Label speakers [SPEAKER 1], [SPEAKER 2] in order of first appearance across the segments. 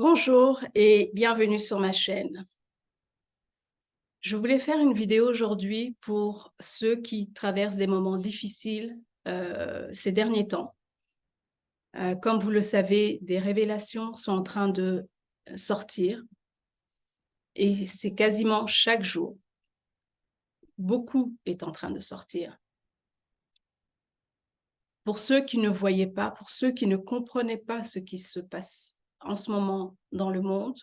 [SPEAKER 1] Bonjour et bienvenue sur ma chaîne. Je voulais faire une vidéo aujourd'hui pour ceux qui traversent des moments difficiles ces derniers temps. Comme vous le savez, des révélations sont en train de sortir et c'est quasiment chaque jour. Beaucoup est en train de sortir. Pour ceux qui ne voyaient pas, pour ceux qui ne comprenaient pas ce qui se passe en ce moment dans le monde,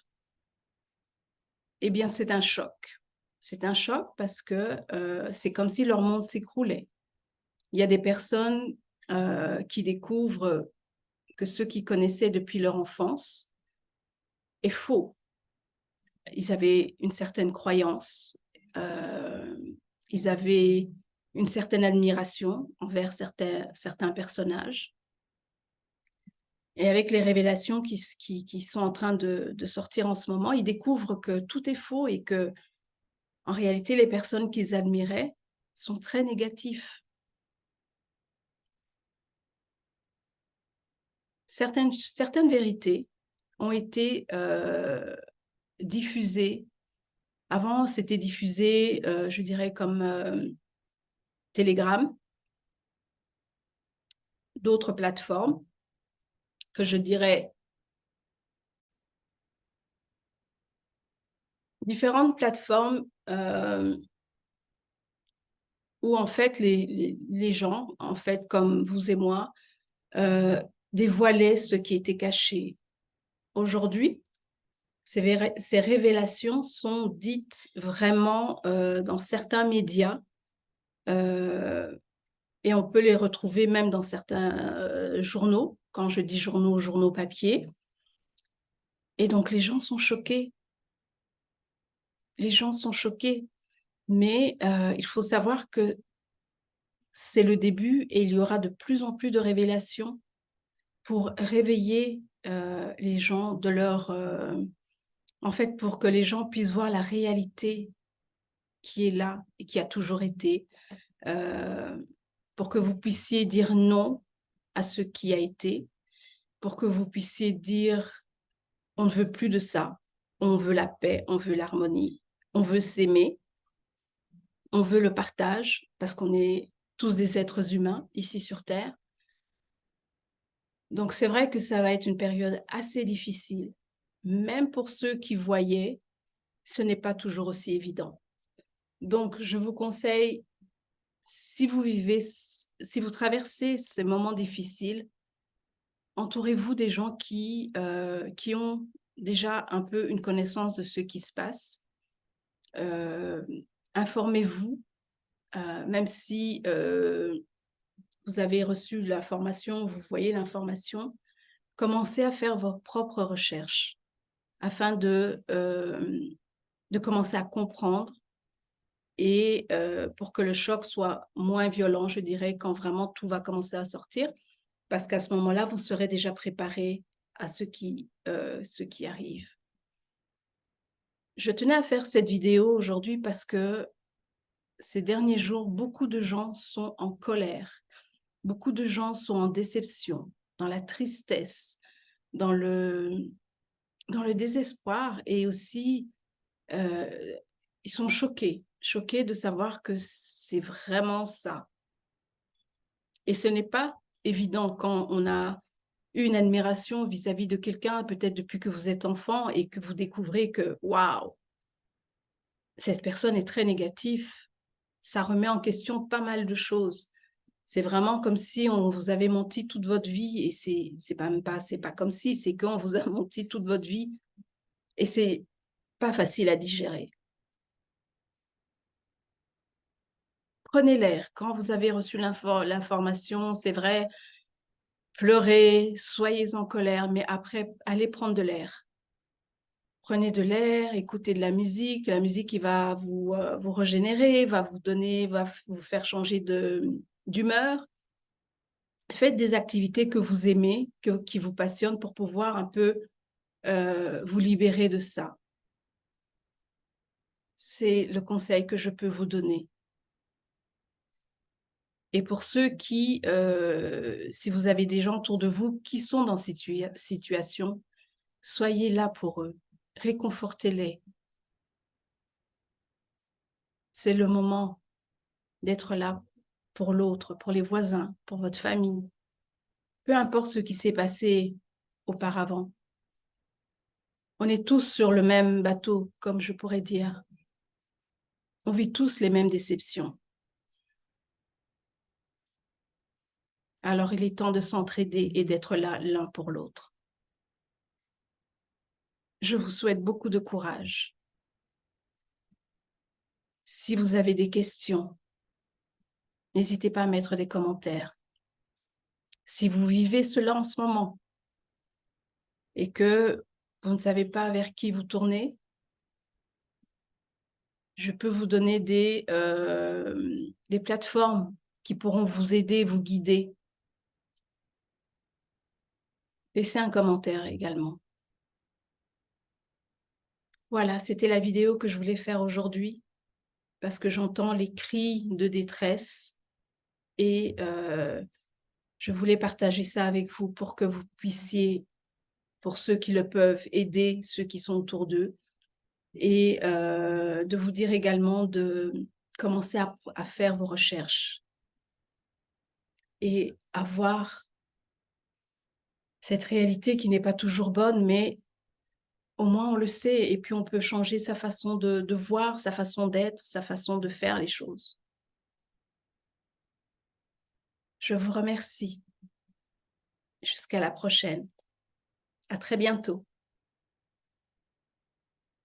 [SPEAKER 1] eh bien c'est un choc. C'est un choc parce que c'est comme si leur monde s'écroulait. Il y a des personnes qui découvrent que ce qu'ils connaissaient depuis leur enfance est faux. Ils avaient une certaine croyance, euh, ils avaient une certaine admiration envers certains personnages. Et avec les révélations qui sont en train de sortir en ce moment, ils découvrent que tout est faux et que, en réalité, les personnes qu'ils admiraient sont très négatifs. Certaines vérités ont été diffusées. Avant, c'était diffusé, je dirais, comme Telegram, d'autres plateformes que je dirais différentes plateformes où en fait les gens, en fait, comme vous et moi, euh, dévoilaient ce qui était caché. Aujourd'hui, ces révélations sont dites vraiment dans certains médias euh, et on peut les retrouver même dans certains journaux. Quand je dis journaux, journaux papier. Et donc les gens sont choqués. Les gens sont choqués. Mais il faut savoir que c'est le début et il y aura de plus en plus de révélations pour réveiller les gens de leur... en fait, pour que les gens puissent voir la réalité qui est là et qui a toujours été, euh, pour que vous puissiez dire non à ce qui a été, pour que vous puissiez dire on ne veut plus de ça, on veut la paix, on veut l'harmonie, on veut s'aimer, on veut le partage, parce qu'on est tous des êtres humains ici sur Terre. Donc c'est vrai que ça va être une période assez difficile. Même pour ceux qui voyaient, ce n'est pas toujours aussi évident. Donc je vous conseille, si vous traversez ces moments difficiles, entourez-vous des gens qui ont déjà un peu une connaissance de ce qui se passe. Euh, Informez-vous, même si vous avez reçu la formation, vous voyez l'information, commencez à faire vos propres recherches afin de commencer à comprendre et pour que le choc soit moins violent, je dirais, quand vraiment tout va commencer à sortir, parce qu'à ce moment-là, vous serez déjà préparé à ce qui arrive. Je tenais à faire cette vidéo aujourd'hui parce que ces derniers jours, beaucoup de gens sont en colère, beaucoup de gens sont en déception, dans la tristesse, dans dans le désespoir et aussi euh, ils sont choqués, choqués de savoir que c'est vraiment ça. Et ce n'est pas évident quand on a une admiration vis-à-vis de quelqu'un, peut-être depuis que vous êtes enfant et que vous découvrez que, waouh, cette personne est très négative. Ça remet en question pas mal de choses. C'est vraiment comme si on vous avait menti toute votre vie et c'est pas comme si, c'est qu'on vous a menti toute votre vie et c'est pas facile à digérer. Prenez l'air. Quand vous avez reçu l'information, c'est vrai, pleurez, soyez en colère, mais après, allez prendre de l'air. Prenez de l'air, écoutez de la musique qui va vous régénérer, va vous donner, va vous faire changer d'humeur. Faites des activités que vous aimez, qui vous passionnent pour pouvoir un peu vous libérer de ça. C'est le conseil que je peux vous donner. Et pour ceux si vous avez des gens autour de vous qui sont dans cette situation, Soyez là pour eux, réconfortez-les. C'est le moment d'être là pour l'autre, pour les voisins, pour votre famille. Peu importe ce qui s'est passé auparavant. On est tous sur le même bateau, comme je pourrais dire. On vit tous les mêmes déceptions. Alors il est temps de s'entraider et d'être là l'un pour l'autre. Je vous souhaite beaucoup de courage. Si vous avez des questions, n'hésitez pas à mettre des commentaires. Si vous vivez cela en ce moment et que vous ne savez pas vers qui vous tourner, je peux vous donner des plateformes qui pourront vous aider, vous guider. Laissez un commentaire également. Voilà, c'était la vidéo que je voulais faire aujourd'hui parce que j'entends les cris de détresse et je voulais partager ça avec vous pour que vous puissiez, pour ceux qui le peuvent, aider ceux qui sont autour d'eux et de vous dire également de commencer à faire vos recherches et à voir cette réalité qui n'est pas toujours bonne, mais au moins on le sait et puis on peut changer sa façon de voir, sa façon d'être, sa façon de faire les choses. Je vous remercie. Jusqu'à la prochaine. À très bientôt.